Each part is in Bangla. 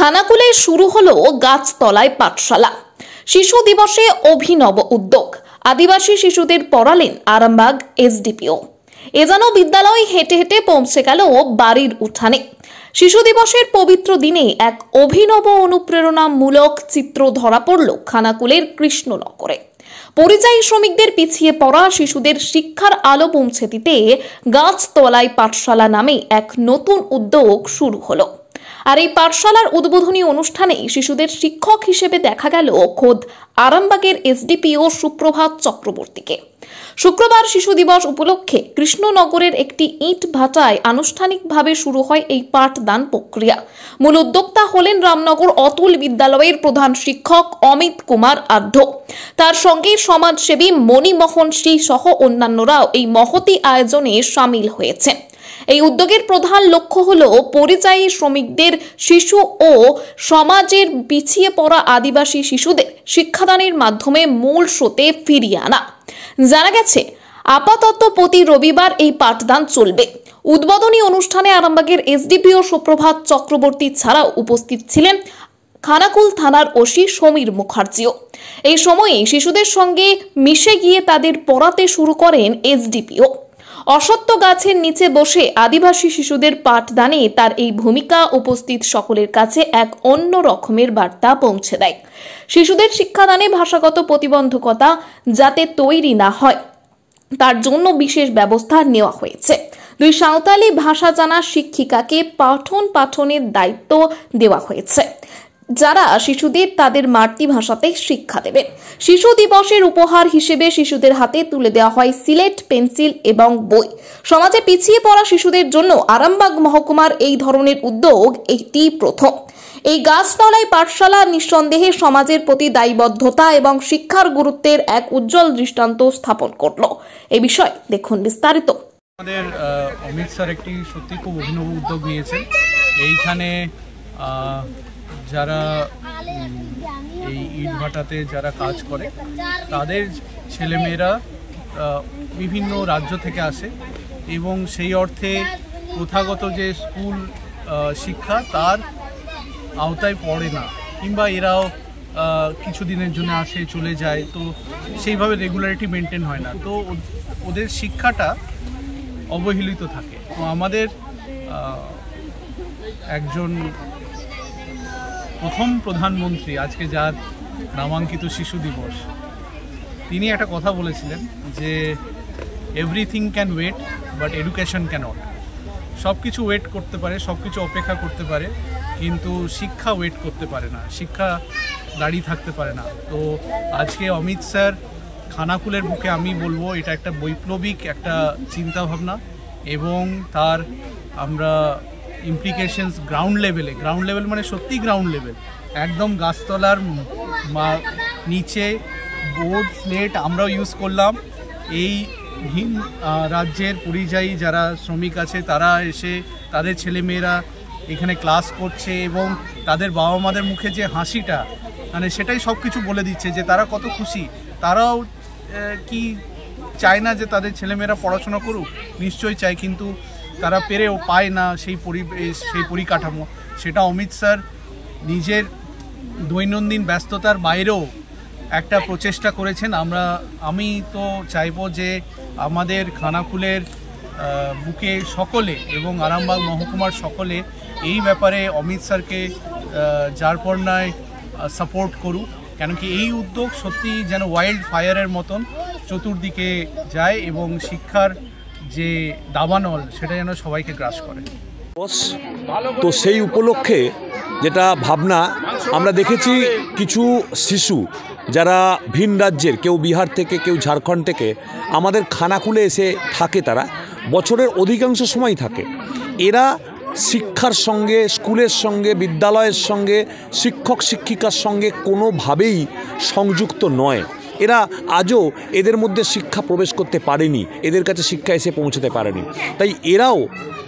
খানাকুলে শুরু হলো গাছতলায় পাঠশালা। শিশু দিবসে অভিনব উদ্যোগ, আদিবাসী শিশুদের পড়ালেন আরামবাগ এসডিপিও। এ যেন বিদ্যালয় হেঁটে হেঁটে পৌঁছে গেল বাড়ির উঠানে। শিশু দিবসের পবিত্র দিনে এক অভিনব অনুপ্রেরণামূলক চিত্র ধরা পড়ল খানাকুলের কৃষ্ণনগরে। পরিযায়ী শ্রমিকদের পিছিয়ে পড়া শিশুদের শিক্ষার আলো পৌঁছে দিতে গাছতলায় পাঠশালা নামে এক নতুন উদ্যোগ শুরু হলো। আর এই পাঠশালার উদ্বোধনী অনুষ্ঠানে শিশুদের শিক্ষক হিসেবে দেখা গেল খোদ আরামবাগের এসডিপিও সুপ্রভাত চক্রবর্তীকে। শুক্রবার শিশু দিবস উপলক্ষে কৃষ্ণনগরের একটি ইট ভাটায় আনুষ্ঠানিকভাবে শুরু হয় এই পাঠদান প্রক্রিয়া। মূল উদ্যোক্তা হলেন রামনগর অতুল বিদ্যালয়ের প্রধান শিক্ষক অমিত কুমার আঢ্য। তার সঙ্গে সমাজসেবী মণিমোহন সিং সহ অন্যান্যরাও এই মহতি আয়োজনে সামিল হয়েছে। এই উদ্যোগের প্রধান লক্ষ্য হলো পরিযায়ী শ্রমিকদের শিশু ও সমাজের পিছিয়ে পড়া আদিবাসী শিশুদের শিক্ষাদানের মাধ্যমে মূল স্রোতে ফিরিয়ে আনা। জানা গেছে, আপাতত প্রতি রবিবার এই পাঠদান চলবে। উদ্বোধনী অনুষ্ঠানে আরামবাগের এসডিপিও সুপ্রভাত চক্রবর্তী ছাড়াও উপস্থিত ছিলেন খানাকুল থানার ওসি সমীর মুখার্জিও। এই সময়ে শিশুদের সঙ্গে মিশে গিয়ে তাদের পড়াতে শুরু করেন এসডিপিও। অসত্য গাছের নিচে বসে আদিবাসী শিশুদের পাঠদানে তার এই ভূমিকা উপস্থিত সকলের কাছে এক অন্য রকমের বার্তা পৌঁছে দেয়। শিশুদের শিক্ষাদানে ভাষাগত প্রতিবন্ধকতা যাতে তৈরি না হয় তার জন্য বিশেষ ব্যবস্থা নেওয়া হয়েছে। দুই সাঁওতালি ভাষা জানা শিক্ষিকাকে পাঠনের দায়িত্ব দেওয়া হয়েছে, যারা শিশুদের তাদের মাতৃভাষাতে শিক্ষা দেবেন। শিশু দিবসের উপহার হিসেবে শিশুদের হাতে তুলে দেওয়া হয় সিলেট, পেন্সিল এবং বই। সমাজে পিছিয়ে পড়া শিশুদের জন্য আরামবাগ মহকুমার এই ধরনের উদ্যোগ এটি প্রথম। এই গাছতলায় পাঠশালা নিঃসন্দেহে সমাজের প্রতি দায়বদ্ধতা এবং শিক্ষার গুরুত্বের এক উজ্জ্বল দৃষ্টান্ত স্থাপন করল। এই বিষয়ে দেখুন বিস্তারিত। আমাদের অমিত স্যার একটি সত্যি খুব অভিনব উদ্যোগ নিয়েছেন। এইখানে যারা এই ইটভাটাতে যারা কাজ করে তাদের ছেলেমেয়েরা বিভিন্ন রাজ্য থেকে আসে এবং সেই অর্থে প্রথাগত যে স্কুল শিক্ষা তার আওতায় পড়ে না, কিংবা এরাও কিছু দিনের জন্য আসে চলে যায়, তো সেইভাবে রেগুলারিটি মেনটেন হয় না, তো ওদের শিক্ষাটা অবহেলিত থাকে। তো আমাদের একজন প্রথম প্রধানমন্ত্রী, আজকে যার নামাঙ্কিত শিশু দিবস, তিনি একটা কথা বলেছিলেন যে everything can wait but education cannot. সব কিছু ওয়েট করতে পারে, সব কিছু অপেক্ষা করতে পারে, কিন্তু শিক্ষা ওয়েট করতে পারে না, শিক্ষা দাঁড়িয়ে থাকতে পারে না। তো আজকে অমিত স্যার খানাকুলের বুকে, আমি বলবো এটা একটা বৈপ্লবিক একটা চিন্তাভাবনা এবং তার আমরা ইমপ্লিকেশনস গ্রাউন্ড লেভেল মানে সত্যি গ্রাউন্ড লেভেল, একদম গাছতলার নিচে বোর্ড স্লেট আমরাও ইউজ করলাম। এই ভিন রাজ্যের পরিযায়ী যারা শ্রমিক আছে তারা এসে তাদের ছেলেমেয়েরা এখানে ক্লাস করছে এবং তাদের বাবা মাদের মুখে যে হাসিটা, মানে সেটাই সব কিছু বলে দিচ্ছে যে তারা কত খুশি। তারাও কি চায় না যে তাদের ছেলেমেয়েরা পড়াশোনা করুক? নিশ্চয়ই চায়, কিন্তু তারা পেরেও পায় না সেই পরিবেশ, সেই পরিকাঠামো। সেটা অমিত স্যার নিজের দৈনন্দিন ব্যস্ততার বাইরেও একটা প্রচেষ্টা করেছেন। আমি তো চাইবো যে আমাদের খানাকুলের বুকে সকলে এবং আরামবাগ মহকুমার সকলে এই ব্যাপারে অমিত স্যারকে যার পর নয় সাপোর্ট করুক, কেন কি এই উদ্যোগ সত্যি যেন ওয়াইল্ড ফায়ারের মতন চতুর্দিকে যায় এবং শিক্ষার যে দাবানল সেটা যেন সবাইকে গ্রাস করে। তো সেই উপলক্ষে যেটা ভাবনা, আমরা দেখেছি কিছু শিশু যারা ভিন রাজ্যের, কেউ বিহার থেকে, কেউ ঝাড়খণ্ড থেকে আমাদের খানাকুলে এসে থাকে, তারা বছরের অধিকাংশ সময় থাকে। এরা শিক্ষার সঙ্গে, স্কুলের সঙ্গে, বিদ্যালয়ের সঙ্গে, শিক্ষক শিক্ষিকার সঙ্গে কোনোভাবেই সংযুক্ত নয়। এরা আজও এদের মধ্যে শিক্ষা প্রবেশ করতে পারেনি, এদের কাছে শিক্ষা এসে পৌঁছতে পারেনি। তাই এরাও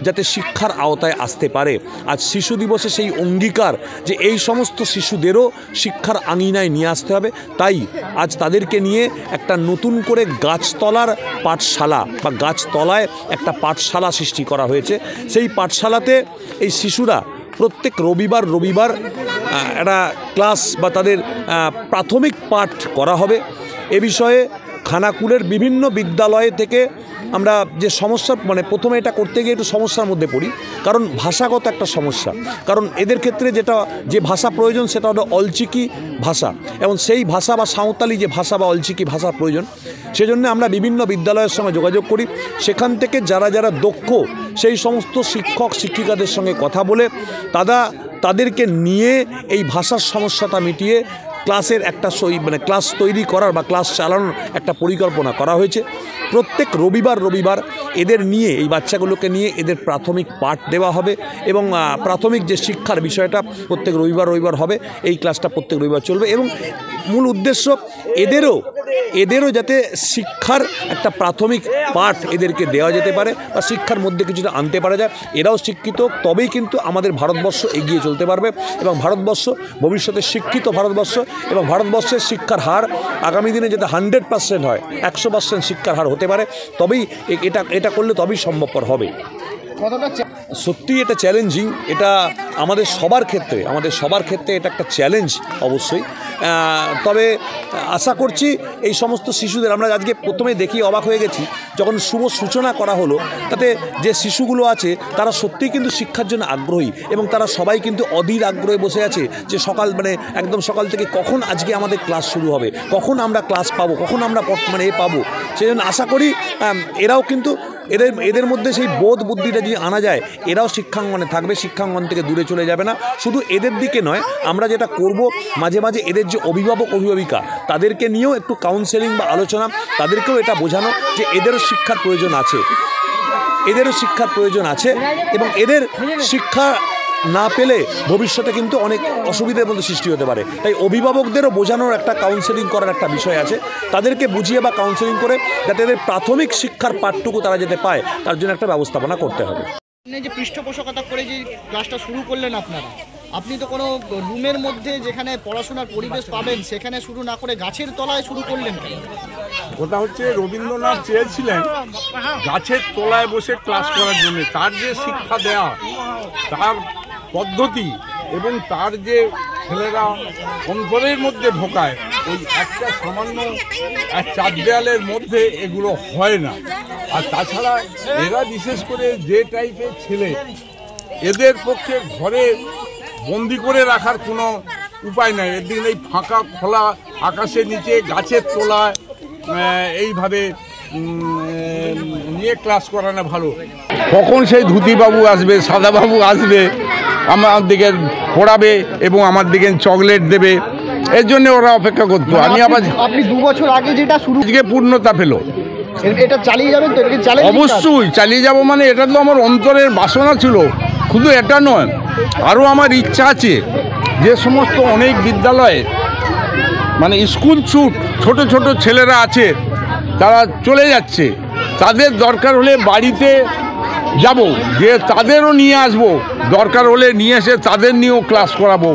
যাতে শিক্ষার আওতায় আসতে পারে, আজ শিশু দিবসে সেই অঙ্গীকার যে এই সমস্ত শিশুদেরও শিক্ষার আঙিনায় নিয়ে আসতে হবে। তাই আজ তাদেরকে নিয়ে একটা নতুন করে গাছতলার পাঠশালা বা গাছতলায় একটা পাঠশালা সৃষ্টি করা হয়েছে। সেই পাঠশালাতে এই শিশুরা প্রত্যেক রবিবার একটা ক্লাস বা তাদের প্রাথমিক পাঠ করা হবে। এ বিষয়ে খানাকুলের বিভিন্ন বিদ্যালয় থেকে আমরা যে সমস্যা মানে প্রথমে এটা করতে গিয়ে একটু সমস্যার মধ্যে পড়ি, কারণ ভাষাগত একটা সমস্যা। কারণ এদের ক্ষেত্রে যে ভাষা প্রয়োজন সেটা হলো অলচিকি ভাষা, এবং সেই ভাষা বা সাঁওতালি যে ভাষা বা অলচিকি ভাষা প্রয়োজন। সেজন্য আমরা বিভিন্ন বিদ্যালয়ের সঙ্গে যোগাযোগ করি, সেখান থেকে যারা দক্ষ সেই সমস্ত শিক্ষক শিক্ষিকাদের সঙ্গে কথা বলে তাদেরকে নিয়ে এই ভাষার সমস্যাটা মিটিয়ে ক্লাসের একটা ক্লাস তৈরি করার বা ক্লাস চালানোর একটা পরিকল্পনা করা হয়েছে। প্রত্যেক রবিবার এদের নিয়ে, এই বাচ্চাগুলোকে নিয়ে এদের প্রাথমিক পাঠ দেওয়া হবে, এবং প্রাথমিক যে শিক্ষার বিষয়টা প্রত্যেক রবিবার হবে। এই ক্লাসটা প্রত্যেক রবিবার চলবে, এবং মূল উদ্দেশ্য এদেরও যাতে শিক্ষার একটা প্রাথমিক পাঠ এদেরকে দেওয়া যেতে পারে বা শিক্ষার মধ্যে কিছুটা আনতে পারা যায়। এরাও শিক্ষিত, তবেই কিন্তু আমাদের ভারতবর্ষ এগিয়ে চলতে পারবে, এবং ভারতবর্ষ ভবিষ্যতে শিক্ষিত ভারতবর্ষ, এবং ভারতবর্ষের শিক্ষার হার আগামী দিনে যাতে 100% হয়, 100% শিক্ষার হার হতে পারে, তবেই এটা করলে তবেই সম্ভবপর হবে। সত্যি এটা চ্যালেঞ্জিং, এটা আমাদের সবার ক্ষেত্রে এটা একটা চ্যালেঞ্জ অবশ্যই। তবে আশা করছি এই সমস্ত শিশুদের, আমরা আজকে প্রথমে দেখি অবাক হয়ে গেছি যখন শুভ সূচনা করা হলো, তাতে যে শিশুগুলো আছে তারা সত্যিই কিন্তু শিক্ষার জন্য আগ্রহী, এবং তারা সবাই কিন্তু অধীর আগ্রহে বসে আছে যে একদম সকাল থেকে কখন আজকে আমাদের ক্লাস শুরু হবে, কখন আমরা ক্লাস পাবো, কখন আমরা পাবো। সেই জন্য আশা করি এরাও কিন্তু এদের মধ্যে সেই বোধ বুদ্ধিটা যদি আনা যায়, এরাও শিক্ষাঙ্গনে থাকবে, শিক্ষাঙ্গন থেকে দূরে চলে যাবে না। শুধু এদের দিকে নয়, আমরা যেটা করব মাঝে মাঝে এদের যে অভিভাবিকা তাদেরকে নিয়েও একটু কাউন্সেলিং বা আলোচনা, তাদেরকেও এটা বোঝানো যে এদেরও শিক্ষার প্রয়োজন আছে, এবং এদের শিক্ষা না পেলে ভবিষ্যতে কিন্তু অনেক অসুবিধার মধ্যে সৃষ্টি হতে পারে। তাই অভিভাবকদেরও বোঝানোর একটা কাউন্সেলিং করার একটা বিষয় আছে, তাদেরকে বুঝিয়ে বা কাউন্সেলিং করে যাতে এদের প্রাথমিক শিক্ষার পাঠটুকু তারা যেতে পায়, তার জন্য একটা ব্যবস্থাপনা করতে হবে। যে পৃষ্ঠপোষকতা করে যে ক্লাসটা শুরু করলেন আপনি তো কোনো রুমের মধ্যে যেখানে পড়াশোনার পরিবেশ পাবেন সেখানে শুরু না করে গাছের তলায় শুরু করলেন কেন? ওটা হচ্ছে রবীন্দ্রনাথ চেয়েছিলেন গাছের তলায় বসে ক্লাস করার জন্য। তার যে শিক্ষা দেওয়া, তার পদ্ধতি, এবং তার যে ছেলেরা অন্তরের মধ্যে ঢোকায়, ওই একটা সামান্য চার দেয়ালের মধ্যে এগুলো হয় না। আর তাছাড়া এরা বিশেষ করে যে টাইপের ছেলে, এদের পক্ষে ঘরে বন্দি করে রাখার কোনো উপায় নাই। এদিন এই ফাঁকা খোলা আকাশের নিচে গাছের তলায় এইভাবে নিয়ে ক্লাস করানো ভালো। কখন সেই ধুতিবাবু আসবে, সাদাবাবু আসবে, আমার দিকে পড়াবে এবং আমার দিকে চকলেট দেবে, এর জন্য ওরা অপেক্ষা করতো। আপনি 2 বছর আগে যেটা শুরু আজকে পূর্ণতা পেল, এটা চালিয়ে যাবেন তো? অবশ্যই চালিয়ে যাব। মানে এটা তো আমার অন্তরের বাসনা ছিল, শুধু এটা নয়, আরও আমার ইচ্ছা আছে যে সমস্ত অনেক বিদ্যালয়ে মানে স্কুল ছুট ছোট ছেলেরা আছে, তারা চলে যাচ্ছে, তাদের দরকার হলে বাড়িতে যাব, যে তাদেরও নিয়ে আসবো, দরকার হলে নিয়ে এসে তাদের নিয়েও ক্লাস করাবো।